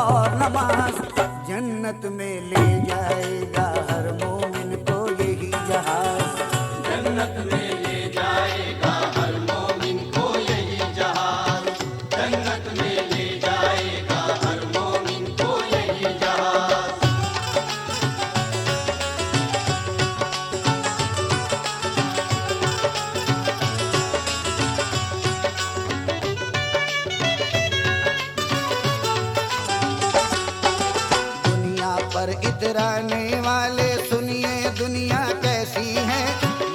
और नमाज। जन्नत में ले जाएगा हर मोमिन को यही जहाज। जन्नत में ले जाएगा हर मोमिन को यही जहाज। जन्नत में ले जाएगा हर मोमिन को यही जहाज। दुनिया पर इतराने वाले सुनिए दुनिया कैसी है।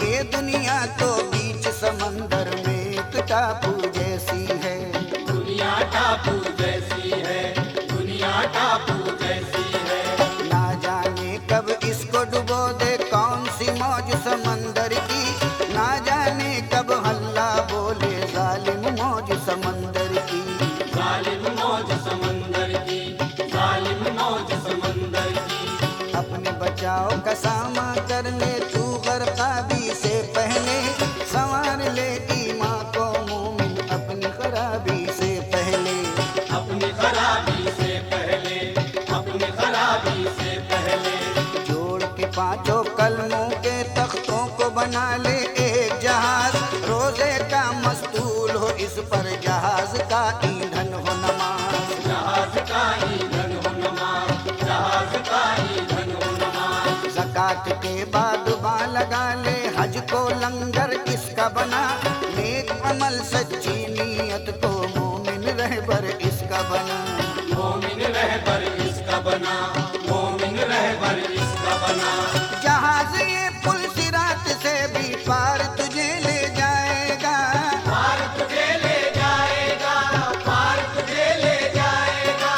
ये दुनिया तो बीच समंदर में एक टापू जैसी है। दुनिया टापू जैसी है। दुनिया टापू जैसी है। ना जाने कब इसको डुबो दे कौन सी मौज समंदर की। ना जाने कब हल्ला बोले जालिम मौज समंदर की। जालिम मौज समंदर की। जालिम मौज समंदर की। अपने बचाव का सामा कर ले तू गरकाबी से पहले। संवार ले ईमान को मोमिन अपनी खराबी से पहले। अपनी खराबी से पहले। अपनी खराबी से पहले। जोड़ के पांचों कलमों के तख्तों को बना ले एक जहाज। रोजे का मस्तूल हो इस पर जहाज का ईंधन हो नमाज। जहाज का ईंधन हो नमाज। जहाज का ईंधन हो नमाज। ज़कात के बाद बाँ लगा ले हज को लंगर किसका बना। नेक अमल सच्ची नीयत को मोमिन रहबर इसका बना। मोमिन रहबर इसका बना। मोमिन रहबर इसका बना। जहाज ये पुल सिरात से भी पार तुझे ले जाएगा। पार तुझे ले जाएगा। पार तुझे ले जाएगा।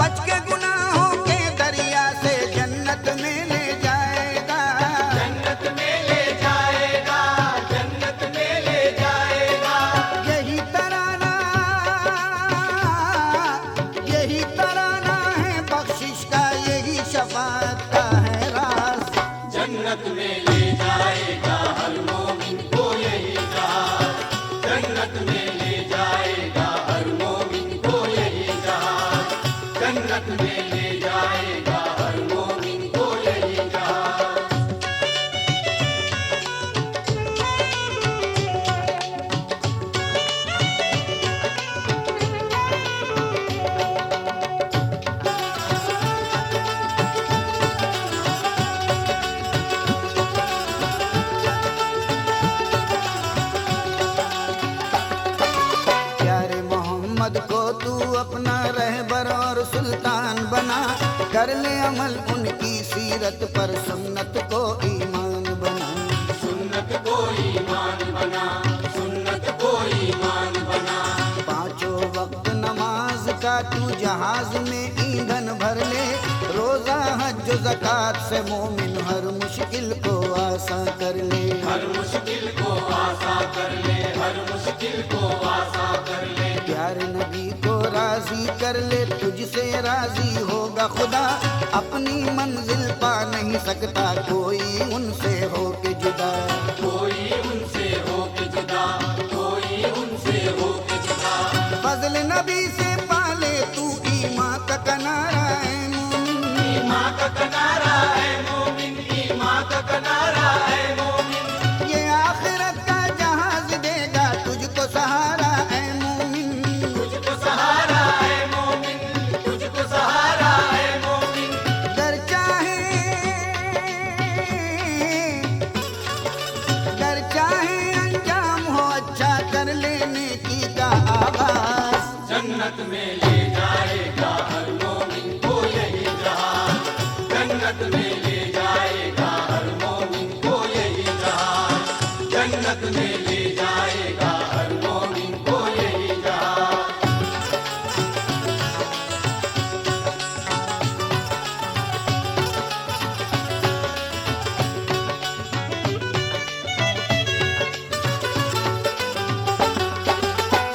बच के गुनाहों के दरिया से जन्नत में ले जाएगा। जन्नत में ले जाएगा। जन्नत में ले जाएगा। यही तराना है बख्शिश का, यही शफाअत का है राज। जन्नत में ले जाएगा हर मोमिन को यही जहाज। जन्नत में ले जाएगा हर मोमिन को यही जहाज। जन्नत में ले जाएगा हर मोमिन को यही जहाज। प्यारे मोहम्मद को तू अपना रहबर और सुल्तान बना। कर ले अमल उनकी सीरत पर, सुन्नत को ईमान बना। सुन्नत को ईमान बना। सुन्नत को ईमान बना। पांचों वक्त नमाज का तू जहाज में ईंधन भर ले। रोजा हज ज़कात से मोमिन हर मुश्किल को आसान कर ले। हर मुश्किल को आसा कर ले। हर मुश्किल को आसा कर ले। प्यारे नबी को राजी कर ले, तुझसे राजी होगा खुदा। अपनी मंजिल पा नहीं सकता कोई उनसे हो के जुदा। कोई उनसे हो के जुदा। कोई उनसे हो के जुदा। फजल नबी से पाले तू ईमान का किनारा है मोमिन। ईमान का किनारा है मोमिन। ईमान का किनारा है मोमिन। ये आखिरत का जहाज देगा तुझको सहारा है मोमिन। तुझको सहारा है मोमिन। तुझको सहारा है मोमिन। गर चाहे अंजाम हो अच्छा, कर लेने की का आगाज। जन्नत में ले जाएगा हर मोमिन को यही जहाज। जन्नत में ले जाएगा हर मोमिन को यही जहाज। जन्नत में ले जाएगा हर मोमिन को यही जहाज।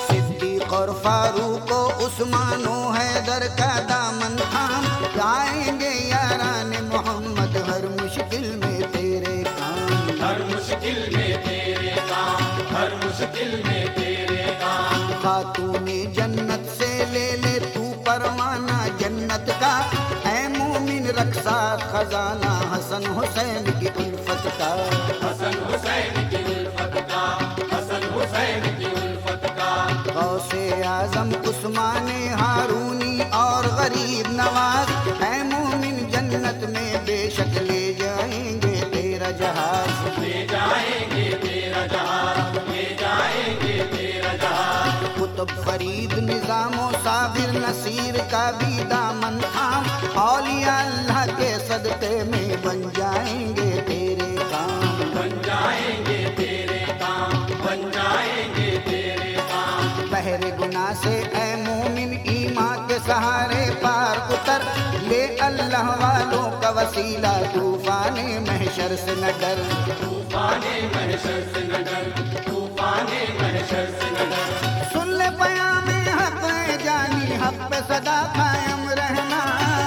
सिद्दीक और फारूक उस्मानो हैदर का दामन थाम। गाएंगे यारान मोहम्मद हर मुश्किल में तेरे काम। हर मुश्किल में तेरे काम। हर मुश्किल में तेरे काम। खातूने जन्नत से ले ले तू परवाना, जन्नत जन्नत का, ऐ मोमिन रक्षा खजाना हसन हुसैन की उल्फत का। हसन हुसैन की उल्फत का, हसन हुसैन की उल्फत का। गौसे आजम उस्माने हारूनी और गरीब नवाज, ऐ मोमिन जन्नत में बेशक ले जाएंगे तेरा जहाज। ले जाएंगे तेरा जहाज, ले जाएंगे तेरा जहाज। कुतुब फरीद निजामो साबिर नसीर का भी दामन थाम, औलिया अल्लाह के सदक़े में बन जाएंगे तेरे काम। बन जाएंगे तेरे काम, बन जाएंगे तेरे काम। बहरे गुनाह से ऐ मोमिन ईमान के सहारे पार उतर, ले अल्लाह वालों का वसीला तूफाने महशर से न डर। तूफाने महशर से न डर, तूफाने महशर से न डर। सुन ले पयामे हक है जानी, हक पे सदा कायम रहना।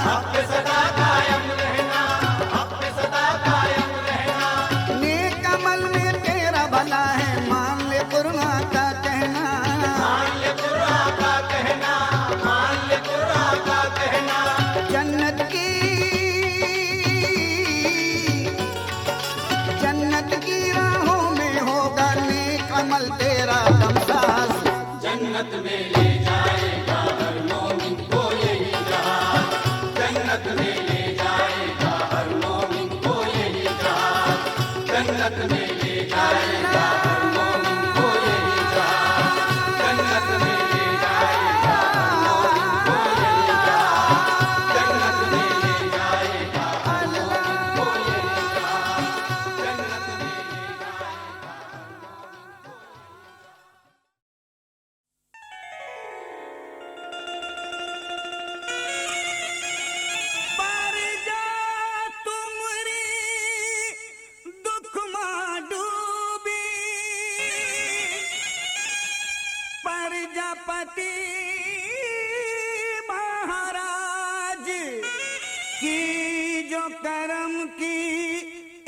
हक पे सदा कायम रहना, हक पे सदा कायम रहना। नेक अमल में तेरा भला है, मान ले कुरान का कहना। मान ले कुरान का कहना, मान ले कुरान का कहना। जन्नत की राहों में होगा नेक अमल तेरा दमसाज। जन्नत में ले जाएगा हर मोमिन को यही जहाज। जन्नत में ले जाएगा हर मोमिन को यही जहाज। जन्नत में ले जाएगा हर मोमिन को यही जहाज। जन्नत में ले जाएगा हर मोमिन को यही जहाज। जन्नत में ले जाएगा हर मोमिन को यही जहाज। जन्नत में ले पर जा तुमरी दुख मां डूबी, प्रजापति महाराज की जो करम की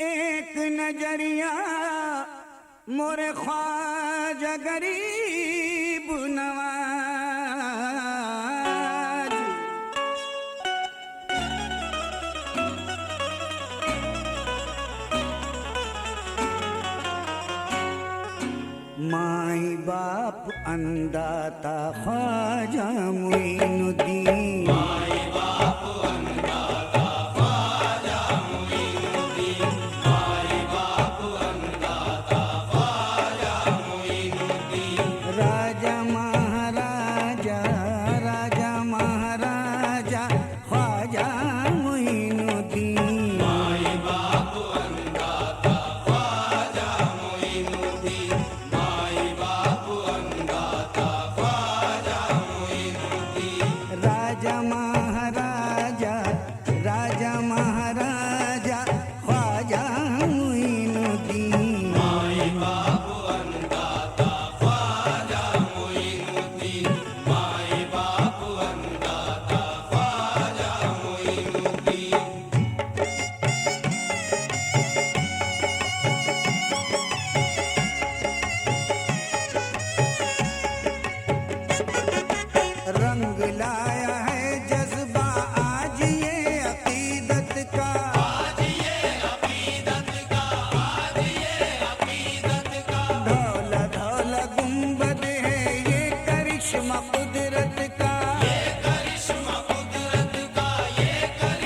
एक नजरिया, मोरे ख्वाजा गरीब नवाज। माई बाप अंदाता ख्वाजा मुइनुद्दीन। माई बाप अंदाता ख्वाजा मुइनुद्दीन। माई बाप अंदाता ख्वाजा मुइनुद्दीन। राजा महाराजा, राजा महाराजा ख्वाजा मुइनुद्दीन। माई बाप अंदाता ख्वाजा मुइनुद्दीन। माई बाप अंदाता ख्वाजा मुइनुद्दीन। राजा महाराजा, राजा महाराजा ख्वाजा मुइनुद्दीन। माई बाप अंदाता ख्वाजा मुइनुद्दीन। माई बाप अंदाता ख्वाजा मुइनुद्दीन। रंग लाया है जज्बा आज ये अकीदत का। आज ये अकीदत का, आज ये अकीदत का। धौला धौला गुंबद है ये करिश्मा कुदरत का। ये करिश्मा कुदरत का, ये करिश्मा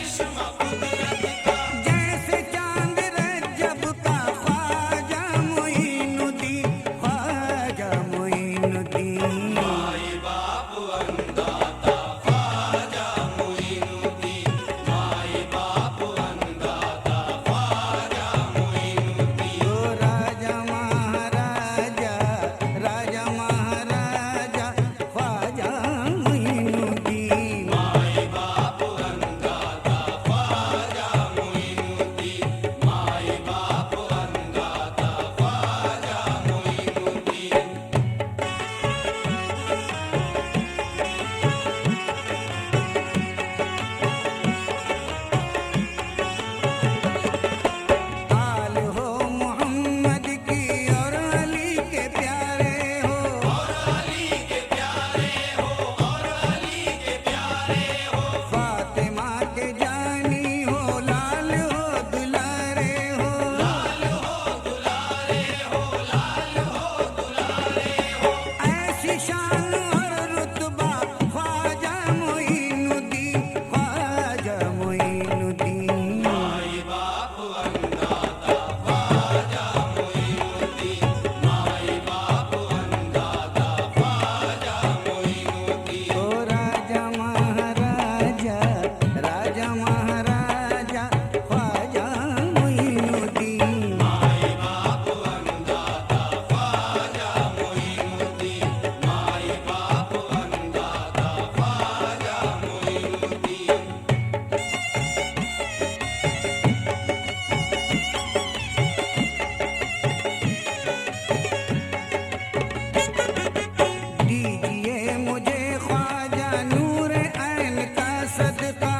सदका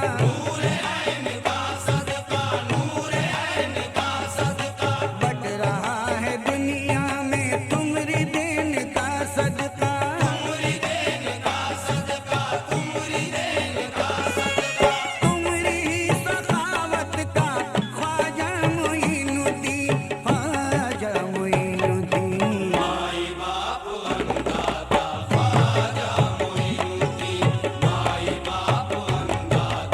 बट रहा है दुनिया में तुमरी देन का सदका। तुमरी सखावत का ख्वाजा मोइनुद्दीन, ख्वाजा मोइनुद्दीन। माई बाप अंदाता ख्वाजा मोइनुद्दीन, माई बाप अंदाता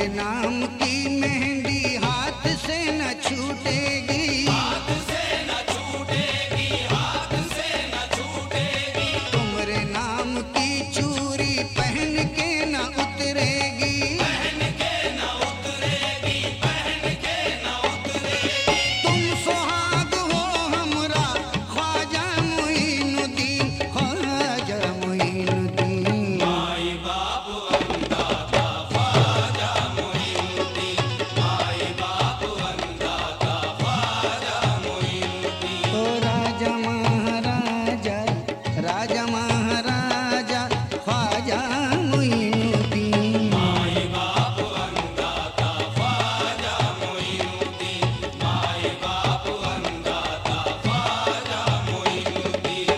मेरे नाम की मेहंदी हाथ से न छूटेगी, हाथ से न छूटेगी, हाथ से न छूटेगी। तुम्हारे नाम की चूड़ी पहन के न उतरेगी, पहन के न उतरेगी, पहन के न उतरेगी। तुम सुहाग हो हमरा ख्वाजा मोइनुद्दीन, ख्वाजा मोइनुद्दीन। माई बाप अंदाता ख्वाजा मोइनुद्दीन, माई बाप अंदाता ख्वाजा मोइनुद्दीन। तो राजा महाराजा, राजा महाराजा ख्वाजा मोइनुद्दीन। माई बाप अंदाता ख्वाजा मोइनुद्दीन, माई बाप अंदाता ख्वाजा मोइनुद्दीन।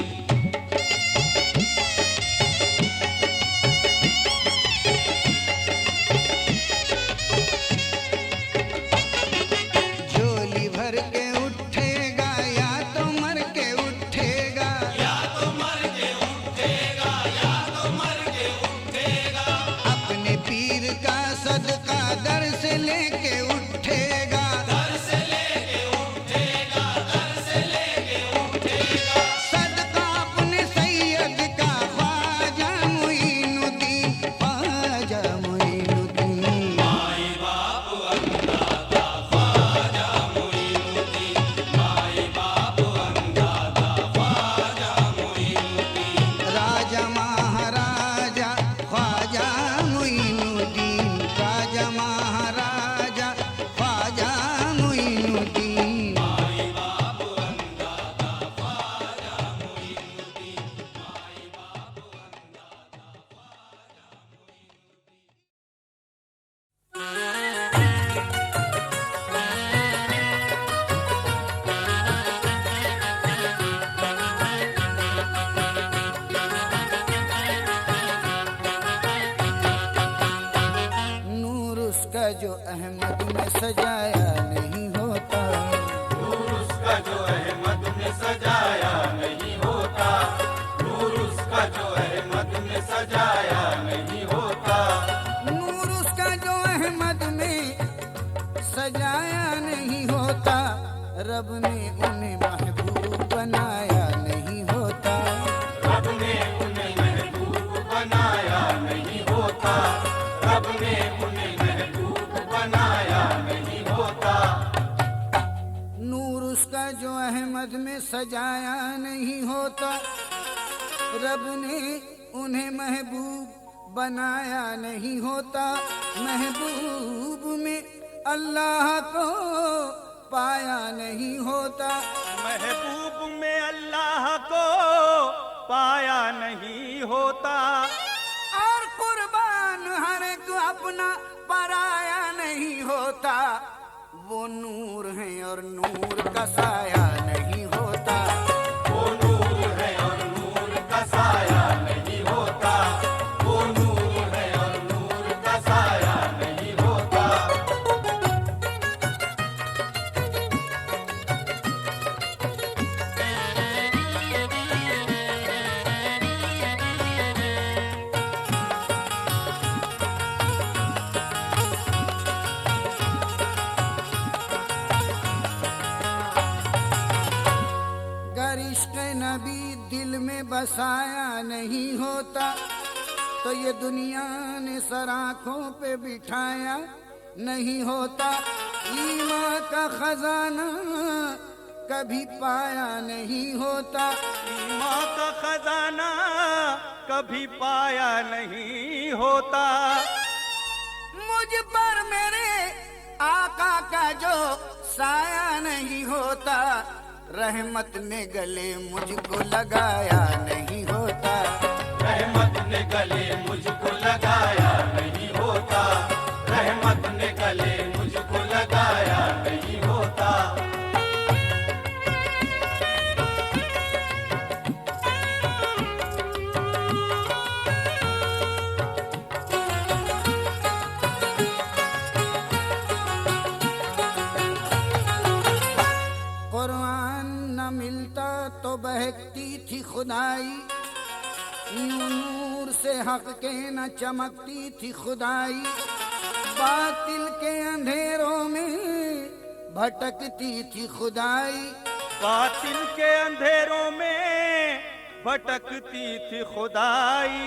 झोली भर के उठेगा या तो मर के उठेगा, या तो मर के उठेगा, या तो मर के उठेगा। अपने पीर का सदका दर से लेके उठेगा, दर से लेके उठेगा, दर से लेके उठेगा। सदका अपने सैयद का ख्वाजा मोइनुद्दीन, ख्वाजा मोइनुद्दीन। माई बाप अंदाता ख्वाजा मोइनुद्दीन, माई बाप अंदाता ख्वाजा मोइनुद्दीन। राजा महाराजा ख्वाजा मोइनुद्दीन, राजा महाराजा ख्वाजा मोइनुद्दीन। माई बाप अंदाता ख्वाजा मोइनुद्दीन, माई बाप अंदाता ख्वाजा मोइनुद्दीन। नूर उसका जो अहमद में सजाया नहीं होता, नूर उसका जो अहमद में सजाया नहीं होता, नूर उसका जो अहमद में सजाया नहीं होता। नूर उसका जो अहमद में सजाया नहीं होता, रब ने उन्हें महबूब बनाया नहीं होता। रब ने उन्हें महबूब बनाया नहीं होता, रब ने उन्हें महबूब बनाया नहीं होता। नूर उसका जो अहमद में सजाया नहीं होता, रब ने उन्हें महबूब बनाया नहीं होता। महबूब में अल्लाह को पाया नहीं होता, महबूब में अल्लाह को पाया नहीं होता। और कुर्बान हर एक अपना पराया नहीं होता। वो नूर है और नूर का साया नहीं होता। वो नूर है और नूर का साया नहीं होता, वो नूर है और नूर का साया नहीं होता। गर इश्क़ नबी दिल में बसाया नहीं होता, तो ये दुनिया ने सर आँखों पे बिठाया नहीं होता। ईमान का खजाना कभी पाया नहीं होता। माँ का खजाना कभी पाया नहीं होता। मुझ पर मेरे आका का जो साया नहीं होता, रहमत ने गले मुझको लगाया नहीं होता। रहमत ने गले मुझको लगाया नहीं होता, रहमत ने गले मुझको लगाया नहीं होता। कुरान न मिलता तो बहकती थी खुदाई, यूं नूर से हक के न चमकती थी खुदाई। बातिल के अंधेरों में भटकती थी खुदाई, बातिल के अंधेरों में भटकती थी खुदाई।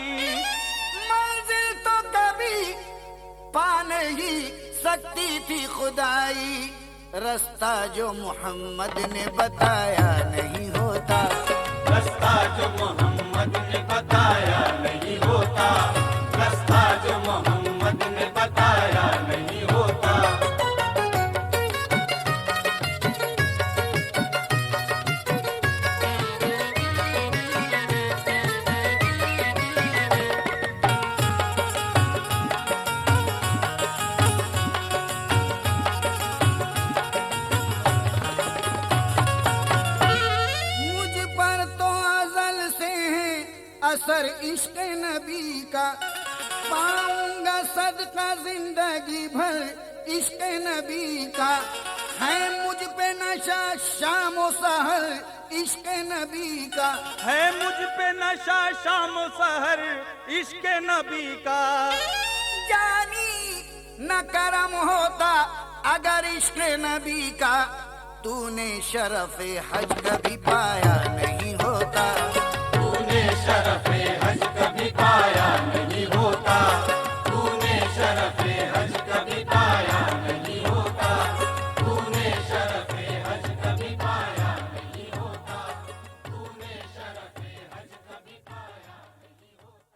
मंजिल तो कभी पा नहीं सकती थी खुदाई, रास्ता जो मोहम्मद ने बताया नहीं होता, रास्ता जो मोहम्मद ने बताया नहीं होता, रास्ता जो मोहम्मद ने बताया नहीं होता। असर इश्क नबी का, पाऊंगा सदका जिंदगी भर इश्क नबी का, है मुझ पे नशा शाम सहर इश्क नबी का, है मुझ पे नशा शाम सहर इश्क नबी का। जानी न करम होता अगर इश्क नबी का, तूने शरफ़े हज कभी पाया नहीं होता, शरफ़े हज कभी पाया नहीं होता, तूने शरफ़े हज कभी पाया नहीं होता, तूने शरफ़े हज कभी पाया नहीं होता, तूने शरफ़े हज कभी पाया नहीं होता।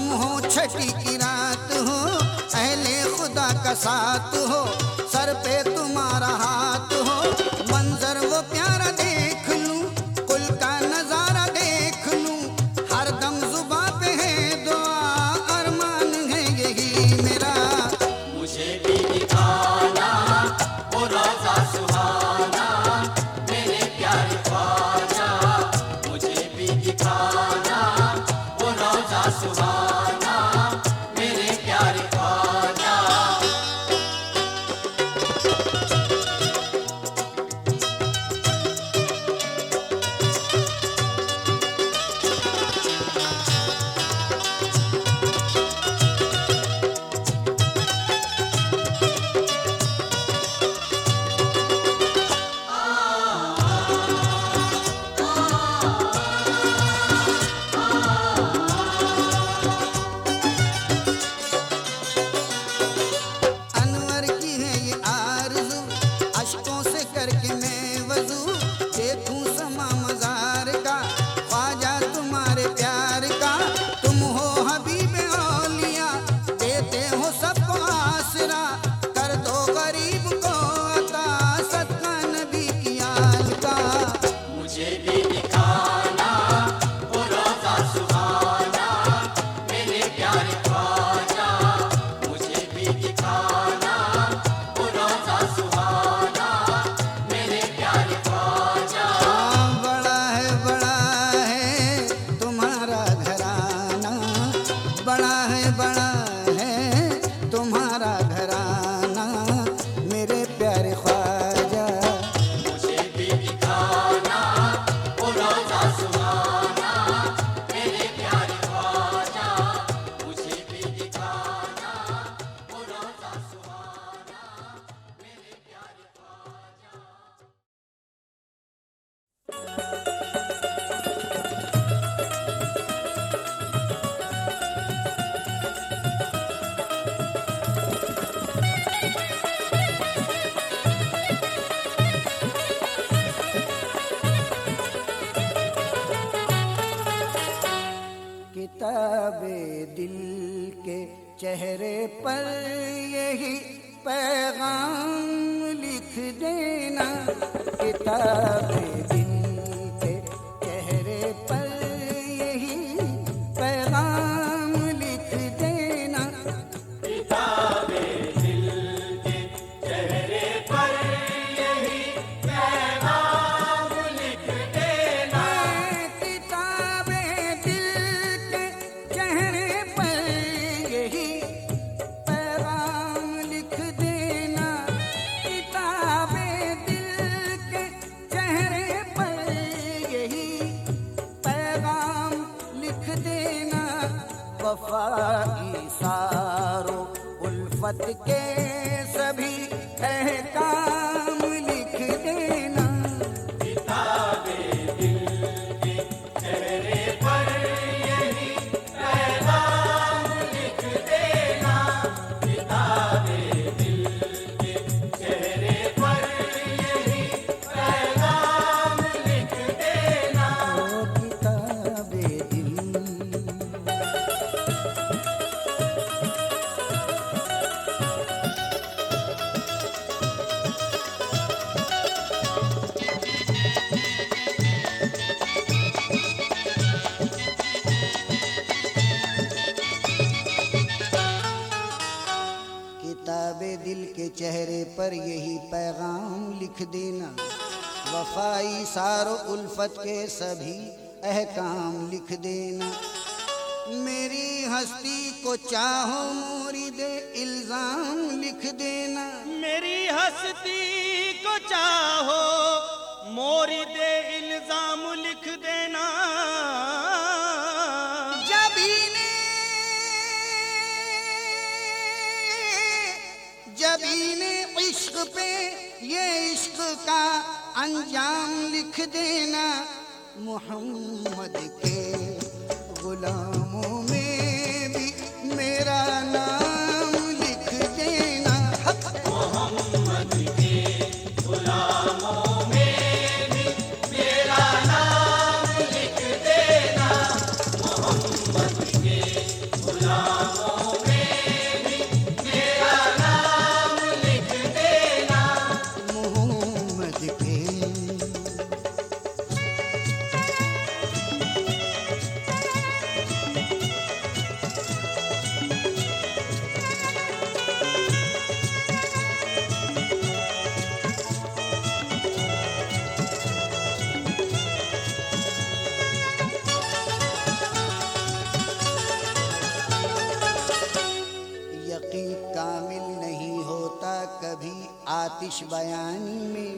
तुम हो छठी की रात हो, अहले खुदा का साथ हो, सर पे तुम्हारा हाथ हो, मंजर वो प्यारा देख लूं, कुल का नजारा देख लूं, हर दम जुबा पे है दुआ, अरमान है यही मेरा। मुझे भी दिखाना वो रोजा सुहाना, मेरे प्यारे ख्वाजा, मुझे भी दिखाना वो रोजा सुहाना, मेरे प्यारे ख्वाजा। अनवर की है ये आरज़ू, अश्कों से करके मैं वज़ू, देखूं समा मज़ार का, ख्वाजा तुम्हारे प्यार का। तुम हो हबीब औलिया, देते हो सबको आसरा, कर दो गरीब को अता, सदका नबी की आल का। मुझे भी दिखाना वो रोजा सुहाना, मेरे प्यारे ख्वाजा, मुझे भी दिखाना वो रोजा सुहाना, मेरे प्यारे ख्वाजा। बड़ा है तुम्हारा घराना, बड़ा है तुम्हारा घराना, मेरे प्यारे ख्वाजा। मुझे भी दिखाना वो रोजा सुहाना, मेरे प्यारे ख्वाजा, मुझे भी दिखाना वो रोजा सुहाना, मेरे प्यारे ख्वाजा। किताबे दिल के चेहरे पर यही पैगाम लिख देना, किताबे दिल के चेहरे पर यही पैगाम लिख देना। किताबे दिल के चेहरे पर यही पैगाम लिख देना, किताबे दिल के चेहरे पर यही पैगाम लिख देना, किताबे दिल के चेहरे पर यही पैगाम लिख देना। वफाई सारो उल्फत के सभी अहकाम लिख देना। किताबे दिल के चेहरे पर यही पैगाम लिख देना, किताबे दिल के चेहरे पर यही पैगाम लिख देना। ओ किताबे दिल, किताबे दिल के चेहरे पर यही पैगाम लिख देना। वफाई सारो उल्फत के सभी अहकाम लिख देना। मेरी हस्ती को चाहो मोरिद इल्जाम लिख देना। मेरी हस्ती को चाहो मोरिद इल्जाम लिख देना। जबीने इश्क पे ये इश्क का अंजाम लिख देना। मोहम्मद के गुलामों में भी मेरा नाम लिख देना। मोहम्मद के गुलामों में भी मेरा नाम लिख देना। मोहम्मद के नामों में भी मेरा नाम लिख देना। मोहम्मद के यकीन कामिल नहीं होता कभी आतिश बयानी में,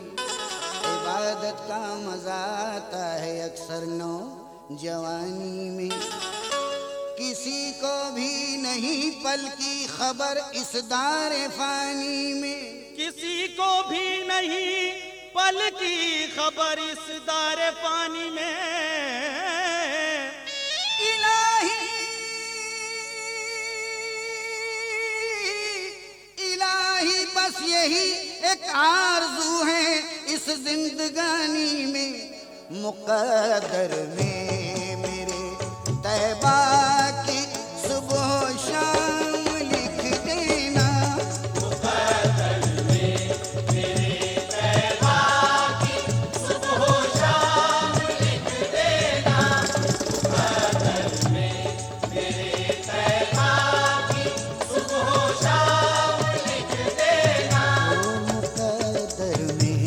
इबादत का मजा आता है अक्सर नौजवानी में। किसी को भी नहीं पल की खबर इस दार फानी में, किसी को भी नहीं पल की खबर इस दार पानी में। इलाही बस यही एक आरज़ू है इस जिंदगानी में, मुक़द्दर में मेरे तैबा की सुबह शाम लिख देना। मुक़द्दर में मेरे तैबा की सुबह शाम लिख देना। मुक़द्दर में मेरे तैबा की सुबह शाम लिख देना। मुक़द्दर में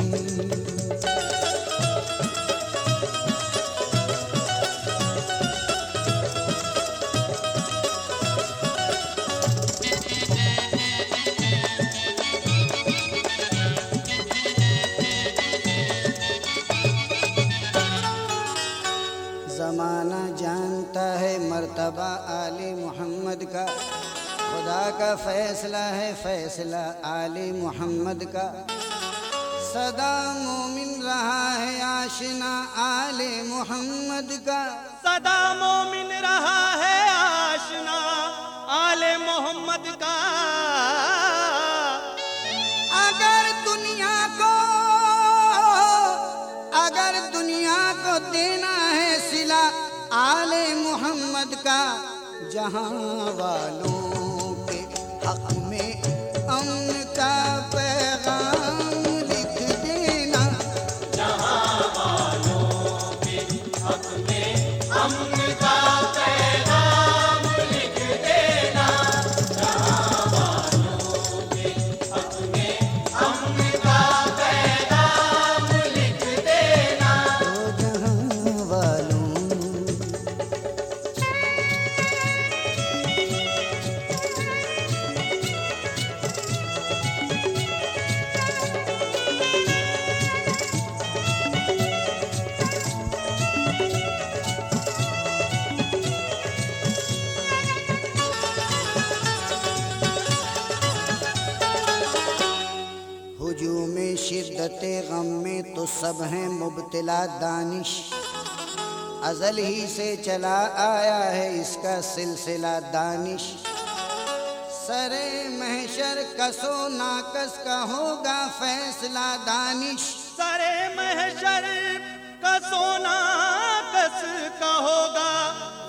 ज़माना जानता है मर्तबा आले मोहम्मद का, खुदा का फैसला है फैसला आले मोहम्मद का। सदा मोमिन रहा है आशिना आले मोहम्मद का, सदा मोमिन रहा है आशना आले मोहम्मद का। अगर दुनिया को देना है सिला आले मोहम्मद का, जहां वालों के हक में अमन का पैगाम लिख देना। जहां वालों के हक में अमन का पैगाम लिख देना। जहां वालों के हक में अमन का पैगाम लिख देना। तो जहां वालों हुजूम शिद्दते गम में तो सब हैं मुब्तला दानिश, अज़ल ही से चला आया है इसका सिलसिला दानिश। सरे महशर कसो नाकस का होगा फैसला दानिश। सरे महशर का सोना कस का होगा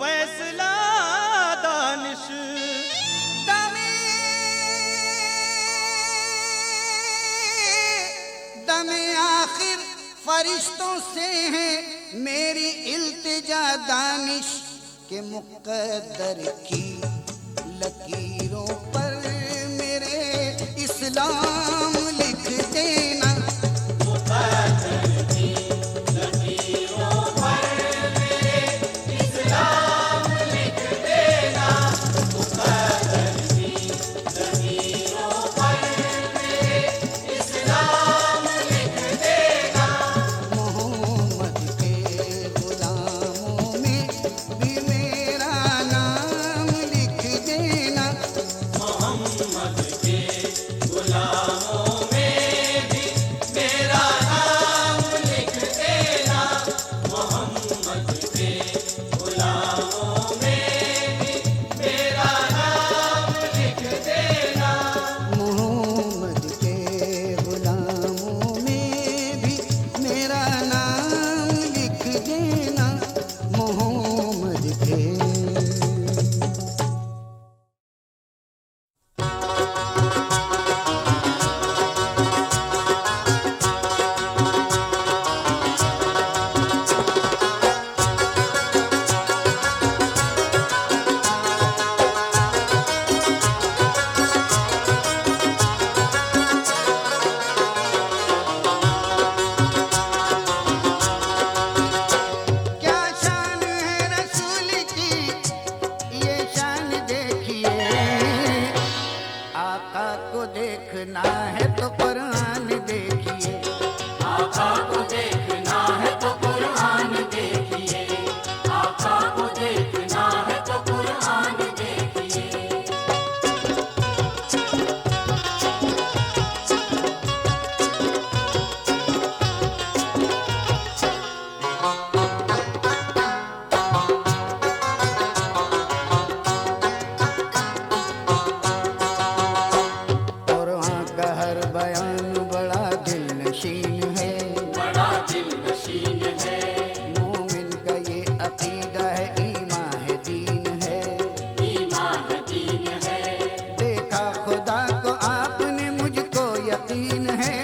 फैसला दानिश। दमे आखिर फरिश्तों से है मेरी इल्तिजा दानिश, के मुक़द्दर की लकीरों पर मेरे इस्लाम लिख देना। मुक़द्दर की लकीरों पर मेरे इस्लाम लिख देना। मुक़द्दर की लकीरों पर मेरे इस्लाम लिख देना। मोहम्मद के गुलामों में भी मेरा नाम लिख देखना है तो कुरान देखिए, आका को देखना है तो कुरान देखिए, आका को देखना है तो कुरान देखिए। कुरान का हर बयान बड़ा दिल नशीन है, बड़ा दिल नशीन है, मोमिन का ये अकीदा है, ईमान है दीन है। ईमान दीन है, देखा खुदा को आपने मुझको यकीन है,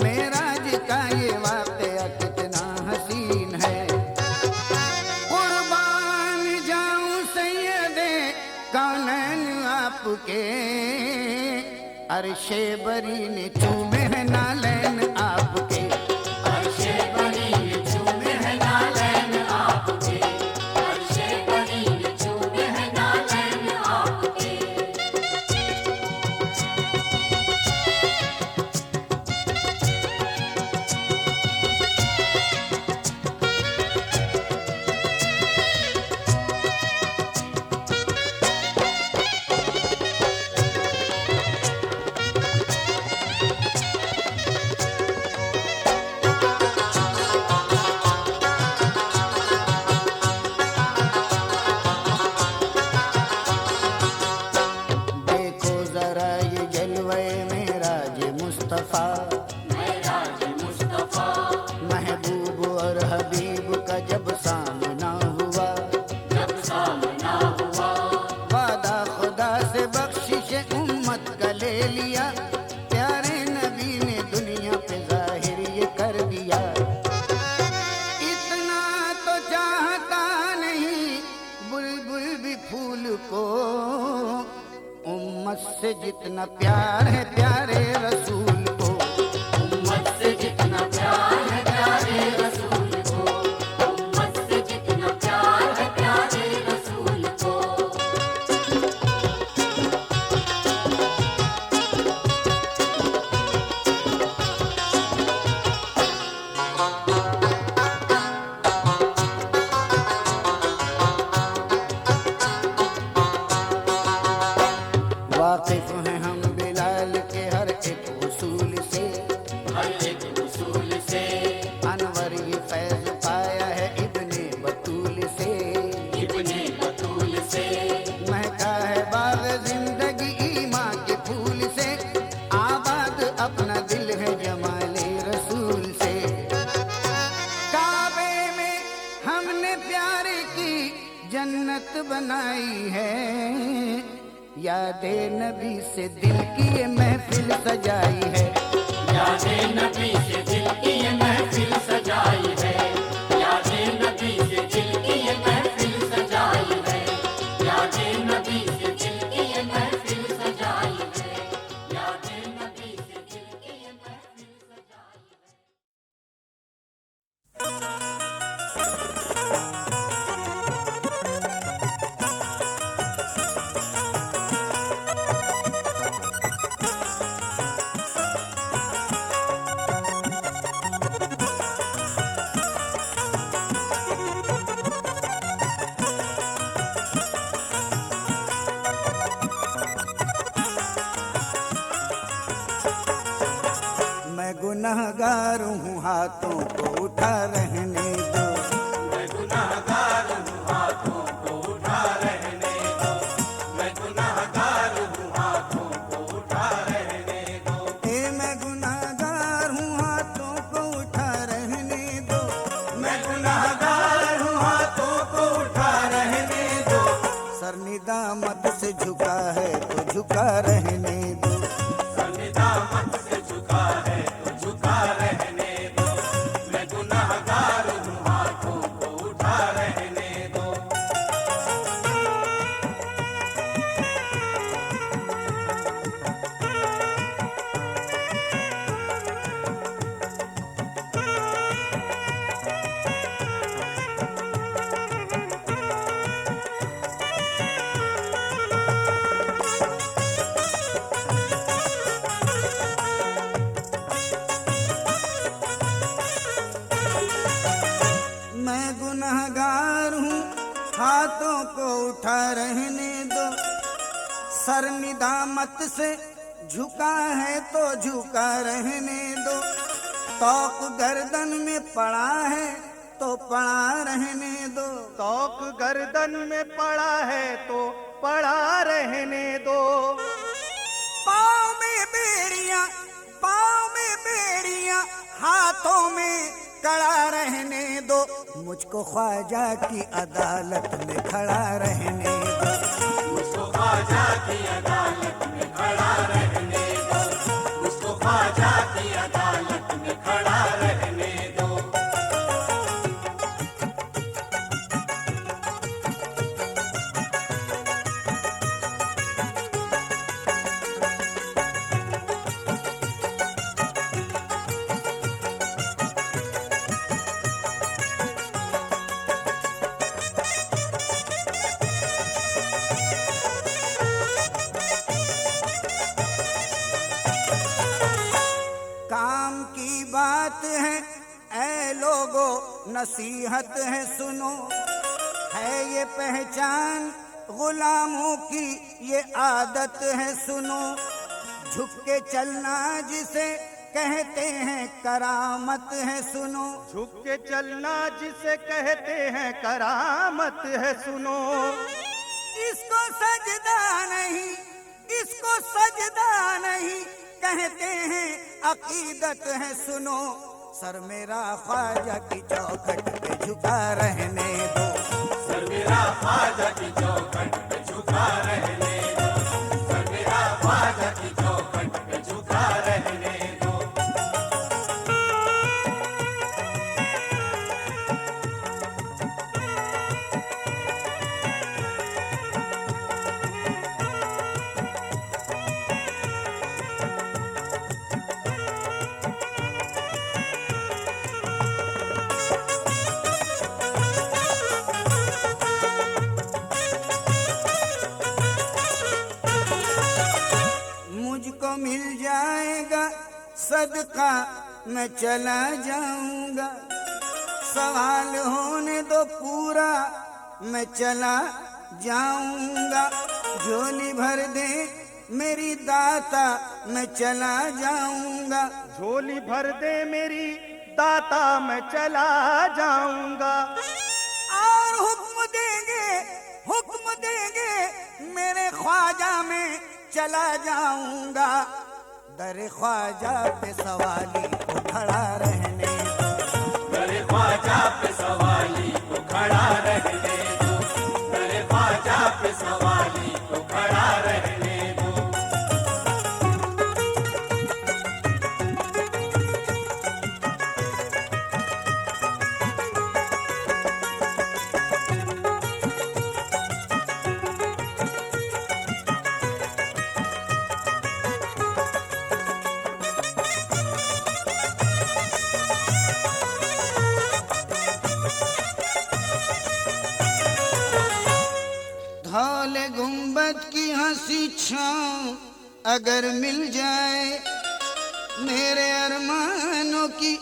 मेराज का ये वाक़या कितना हसीन है। कुर्बान जाऊं सैयदे कौनैन आपके, अर्शे बरी ने चूमे हैं नालैन आपके, अर्शे बरी ने चूमे हैं नालैन आपके, अर्शे बरी ने चूमे हैं नालैन आपके। देखो जरा ये जलवे मेराज मुस्तफ़ा, मेराज मुस्तफा, महबूब और हबीब का जब सामना हुआ, जब सामना हुआ, वादा खुदा से बख्शिश उम्मत का ले लिया, प्यारे नबी ने दुनिया पे जाहिर ये कर दिया। इतना तो चाहता नहीं बुलबुल भी फूल को, उम्मत से जितना प्यार है प्यारे रसूल को। उम्मत से जितना प्यार है प्यारे रसूल को, उम्मत से जितना प्यार है प्यारे रसूल को। वाकिफ हैं हम बिलाल के हर एक उसूल से, हर एक उसूल से, अनवर ये फैज पाया है इब्ने बतूल से, इब्ने बतूल से, महका है बाग जिंदगी ईमान के फूल से, आबाद अपना दिल है जमाले रसूल से। काबे में हमने प्यारे की जन्नत बनाई है, यादे नबी से दिल की ये महफिल सजाई है। यादे नबी से दिल की ये महफिल सजाई है, यादे नबी से दिल की ये महफिल सजाई है, यादे नबी से दिल की ये महफिल सजाई है, यादे नबी से दिल की ये महफिल सजाई है। मैं गुनहगार हूँ हाथों को उठा रहने दो, मैं गुनाहगार हूँ हाथों को उठा रहने दो, मैं गुनाहगार हूँ हाथों को उठा रहने दो, मैं गुनहगार हूँ हाथों को उठा रहने दो, मैं गुनाहगार हूँ हाथों को उठा रहने दो, सर निदामत से झुका है तो झुका रहने दो, सन्निधामत से झुका है तो झुका रहने दो, मैं गुनाहगार हूँ हाथों को उठा रहने दो। उठा रहने दो, सर निदामत से झुका है तो झुका रहने दो, तौक गर्दन में पड़ा है तो पड़ा रहने दो, तौक गर्दन में पड़ा है तो पड़ा रहने दो। पाँव में बेड़ियां, पाँव में बेड़ियां, हाथों में कड़ा रहने दो, मुझको ख्वाजा की अदालत में खड़ा रहने दो, मुझको ख्वाजा की अदालत में खड़ा रहने दो, मुझको ख्वाजा की अदालत में खड़ा रहने दो। काम की बात है ऐ लोगो, नसीहत है सुनो, है ये पहचान गुलामों की ये आदत है सुनो, झुक के चलना जिसे कहते हैं करामत है सुनो, झुक के चलना जिसे कहते हैं करामत है सुनो। इसको सजदा नहीं, इसको सजदा नहीं कहते हैं अकीदत है सुनो, सर मेरा ख्वाजा की चौखट पे झुका रहने दो, सर मेरा ख्वाजा की चौखट पे झुका रहने दो, सर मेरा ख्वाजा की चौखट पे झुका रहने दो। मुझको मिल जाएगा सदका मैं चला जाऊंगा, सवाल होने दो पूरा मैं चला जाऊंगा, झोली भर दे मेरी दाता मैं चला जाऊंगा, झोली भर दे मेरी दाता मैं चला जाऊंगा। और हुक्म देंगे मेरे ख्वाजा में चला जाऊंगा, दर ख्वाजा पे सवाली को खड़ा रहने दो, दर ख्वाजा पे सवाली को खड़ा रहने दो, दर ख्वाजा पे सवाली को खड़ा रहने दो। धौले गुंबद की हंसी छाँव अगर मिल जाए, मेरे अरमानों की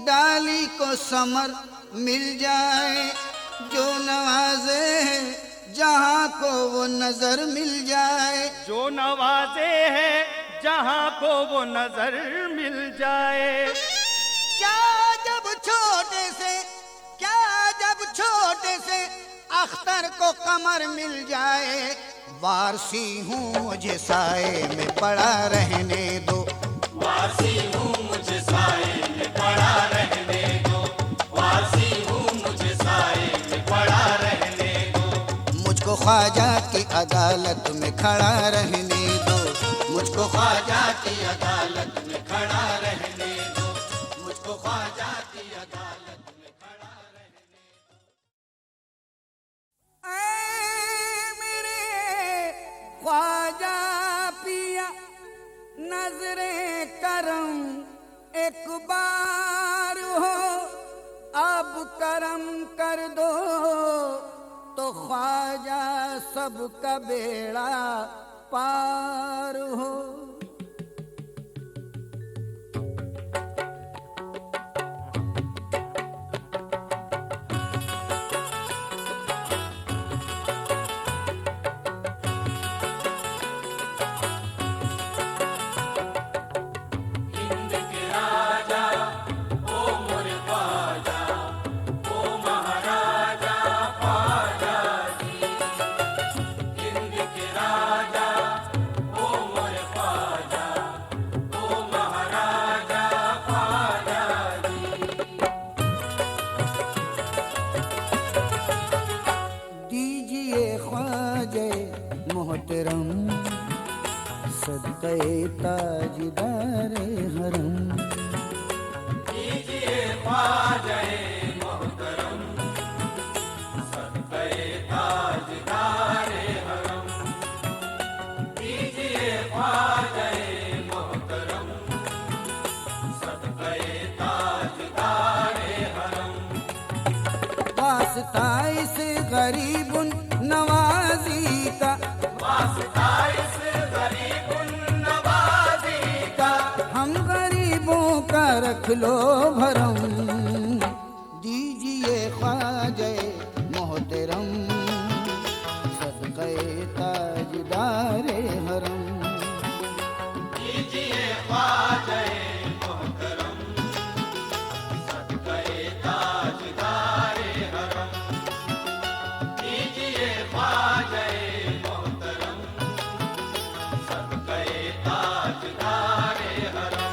डाली को समर मिल जाए, जो नवाजे है जहाँ को वो नजर मिल जाए, जो नवाजे है जहाँ को वो नजर मिल जाए। क्या जब छोटे से अख्तर को कमर मिल जाए, वारसी हूँ मुझे साए में पड़ा रहने दो, वासी हूँ मुझे साए में पड़ा रहने दो, वासी हूँ मुझे साए में पड़ा रहने दो। मुझको ख्वाजा की अदालत में खड़ा रहने दो, मुझको ख्वाजा की अदालत में खड़ा रहने दो, मुझको ख्वाजा की अदालत में खड़ा रहने दो। ऐ मेरे ख्वाजा पिया नजरे करम एक बार हो, अब करम कर दो तो ख्वाजा सबका बेड़ा पार हो। मोहतरम सदक़े ताजदारे हरम। कीजिए ख्वाजा मोहतरम सदक़े ताजदारे हरम। कीजिए ख्वाजा मोहतरम सदक़े ताजदारे हरम। वास्ता इस गरीबुन नवाजी का, वास्ता इस गरीबुन नवाजी का, हम गरीबों का रख लो भरम। दीजिए ख्वाजा मोहतरम सदक़े ताजदारे हरम। कीजिए ख्वाजा मोहतरम सदक़े ताजदारे हरम। कीजिए ख्वाजा मोहतरम सदक़े ताजदारे हरम।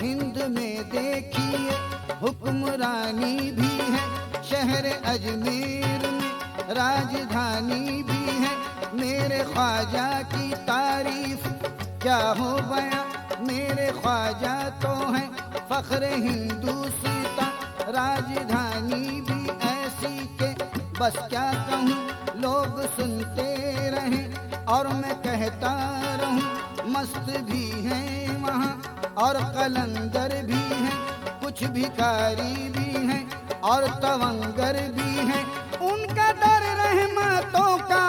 हिंद में देखिए हुक्मरानी भी है, शहर अजमेर में राजधानी भी है। मेरे ख्वाजा की तारीफ क्या हो बयां, मेरे ख्वाजा तो है फख्र हिंदुस्तां। राजधानी भी ऐसी के बस क्या कहूँ, लोग सुनते रहें और मैं कहता रहूं। मस्त भी हैं वहाँ और कलंदर भी हैं, कुछ भिखारी भी हैं और तवंगर भी हैं। उनका दर रहमतों का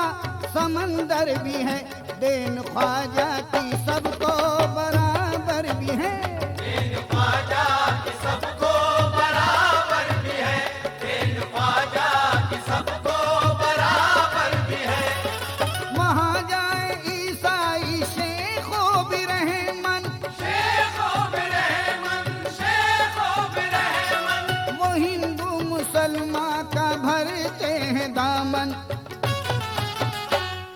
समंदर भी है, देन ख्वाजा की सबको बराबर भी है। देन ख्वाजा की सबको बराबर भी है। देन ख्वाजा की सबको बराबर भी है। वहाँ जाए ईसाई शेखों भी रहमन, शेखों भी रहमन, शेखों भी रहमन। वो हिंदू मुसलमान का भरते हैं दामन।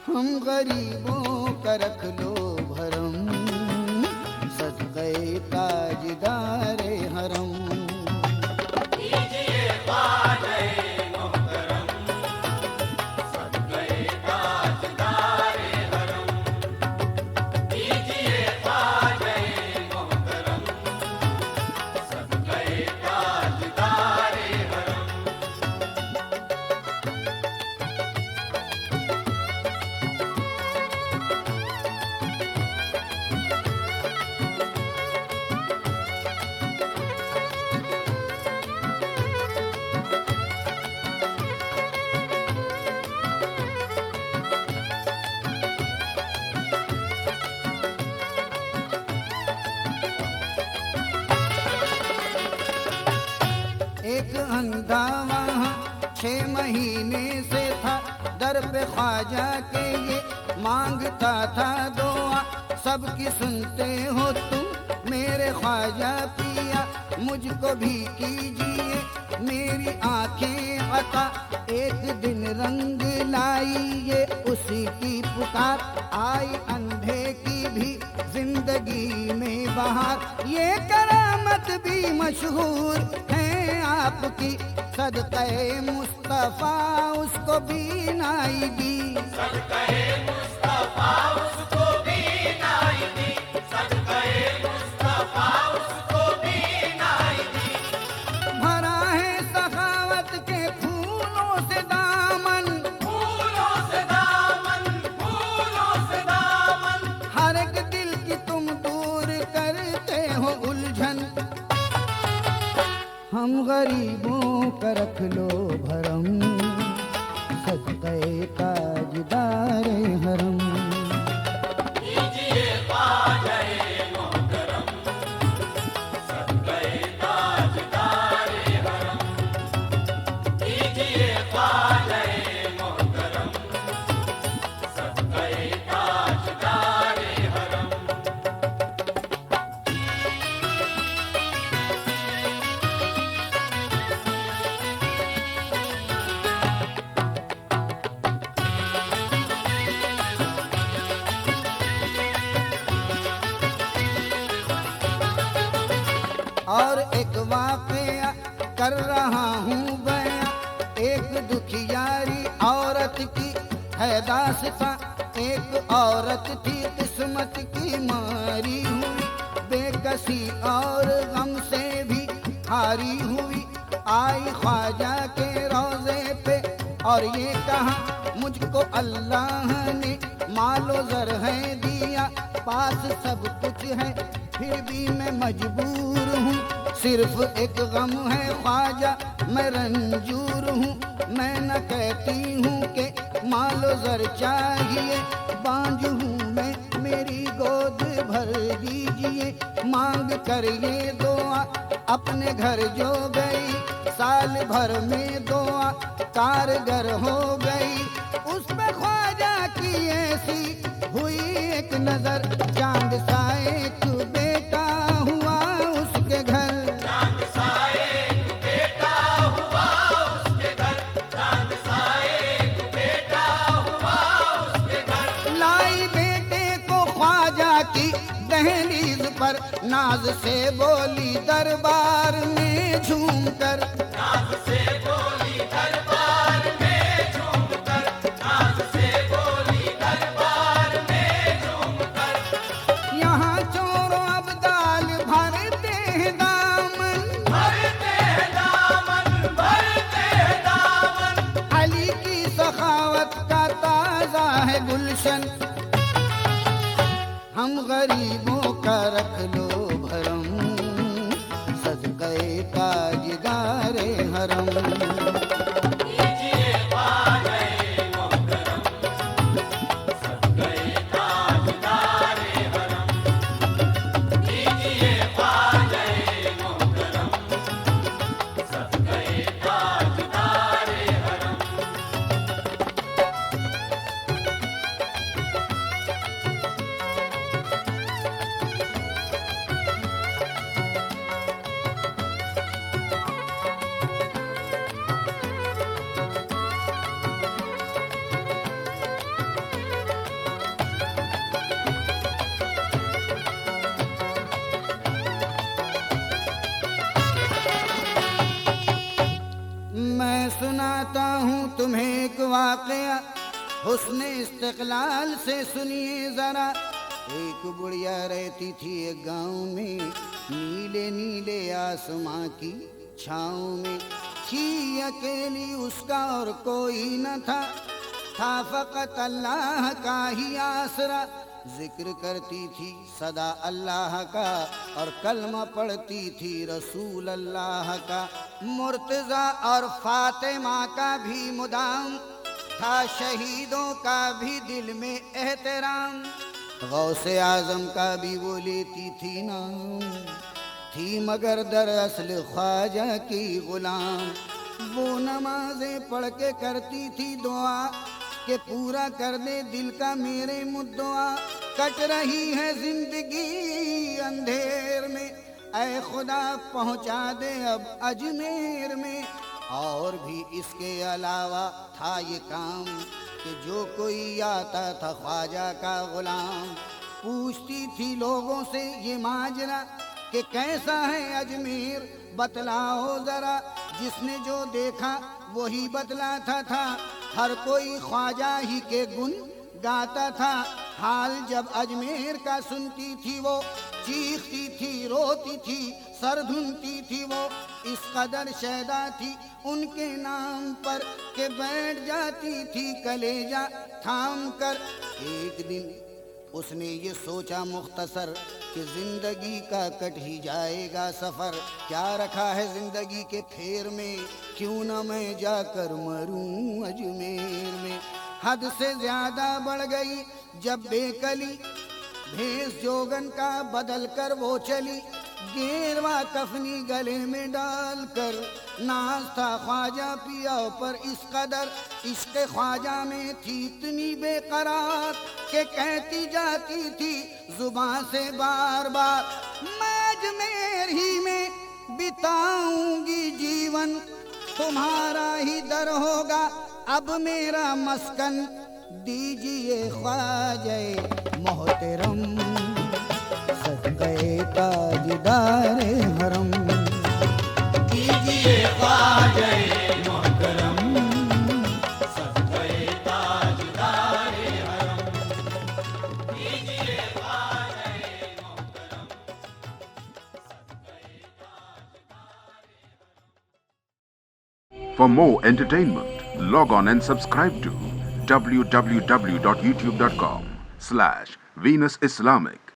हम गरीबों का रख लो भरम सदक़े ताजदारे हरम। कीजिए ख्वाजा मोहतरम सदक़े ताजदारे हरम। कीजिए ख्वाजा मोहतरम सदक़े ताजदारे हरम। एक अंधा वहाँ 6 महीने से था, दर पे ख्वाजा के ये मांगता था दुआ। सबकी सुनते हो तुम मेरे ख्वाजा पिया, मुझको भी कीजिए मेरी आंखें अता। एक दिन रंग लाई ये उसी की पुकार, आई अंधे की भी जिंदगी में बहार। ये करामत भी मशहूर है आपकी, सदक़े मुस्तफा उसको बीनाई दी। सदक़े मुस्तफा उसको बीनाई दी। सदक़े मुस्तफा उसको बीनाई दी। भरा है सखावत के फूलों से दामन, फूलों से दामन, फूलों से दामन। हर एक दिल की तुम दूर करते हो उलझन। हम गरीबों का रख लो भरम सदक़े ताजदारे हरम। कर रहा हूँ बयां। एक दुखियारी औरत की है दास्तां, एक औरत थी किस्मत की मारी हुई, बेकसी और गम से भी हारी हुई। आई ख्वाजा के रोजे पे और ये कहा मुझको अल्लाह ने मालो ज़र है दिया, पास सब कुछ है फिर भी मैं मजबूर हूँ। सिर्फ एक गम है ख्वाजा मैं रंजूर हूँ। मैं न कहती हूँ कि मालो ज़र चाहिए, बांझ हूँ मैं मेरी गोद भर दीजिए। मांग कर ये दुआ अपने घर जो गई, साल भर में दुआ कारगर हो गई। उस पे ख्वाजा की ऐसी हुई एक नजर, चांद सा एक बेटा हुआ उसके घर। चांद सा एक बेटा हुआ उसके घर, चांद सा एक बेटा हुआ उसके घर। लाई बेटे को ख्वाजा की दहलीज पर, नाज से बोली दरबार में झूम कर। नाज से बोली दरबार में झूम कर, नाज से बोली दरबार में झूम कर। यहाँ चोरों अब्दाल भरते हैं दामन, भरते हैं दामन, भरते हैं दामन। अली की सखावत का ताजा है गुलशन। हम गरीबों का रख लो भरम, सदक़े ताजदारे हरम। कीजिए बाग़े मोहतरम, सदक़े ताजदारे हरम। कीजिए बाग़े मोहतरम, सदक़े ताजदारे हरम। मैं सुनाता हूँ तुम्हें एक वाक़या, हुस्ने इस्तिक़लाल से सुनिए ज़रा। एक बुढ़िया रहती थी एक गाँव में, नीले नीले आसमां की छाँव में। थी अकेली उसका और कोई न था फ़क़त अल्लाह का ही आसरा। जिक्र करती थी सदा अल्लाह का और कलमा पढ़ती थी रसूल अल्लाह का। मुर्तज़ा और फातिमा का भी मुदाम था, शहीदों का भी दिल में एहतराम। गौसे आज़म का भी वो लेती थी नाम, थी मगर दरअसल ख्वाजा की गुलाम। वो नमाजें पढ़ के करती थी दुआ कि पूरा कर दे दिल का मेरे मुद्दुआ। कट रही है जिंदगी अंधेर में, ऐ खुदा पहुंचा दे अब अजमेर में। और भी इसके अलावा था ये काम कि जो कोई आता था ख्वाजा का गुलाम, पूछती थी लोगों से ये माजरा कि कैसा है अजमेर बतलाओ जरा। जिसने जो देखा वही बतलाता था, हर कोई ख्वाजा ही के गुण गाता था। हाल जब अजमेर का सुनती थी वो, चीखती थी रोती थी सर धुनती थी वो। इस कदर शैदा थी उनके नाम पर कि बैठ जाती थी कलेजा थाम कर। एक दिन उसने ये सोचा मुख्तसर कि जिंदगी का कट ही जाएगा सफर। क्या रखा है जिंदगी के फेर में, क्यों न मैं जाकर मरूं अजमेर में। हद से ज्यादा बढ़ गई जब बेकली, भेष जोगन का बदल कर वो चली। गेरवा कफनी गले में डाल कर, नाज था ख्वाजा पिया पर इस कदर। इश्क़ ख्वाजा में थी इतनी बेकरार के कहती जाती थी जुबान से बार बार, मैं अजमेर ही में बिताऊंगी जीवन, तुम्हारा ही दर होगा अब मेरा मस्कन। दीजिए ख्वाजा मोहतरम, सदक़े ताजदारे हरम। कीजिए For more entertainment, log on and subscribe to www.youtube.com/Venus Islamic.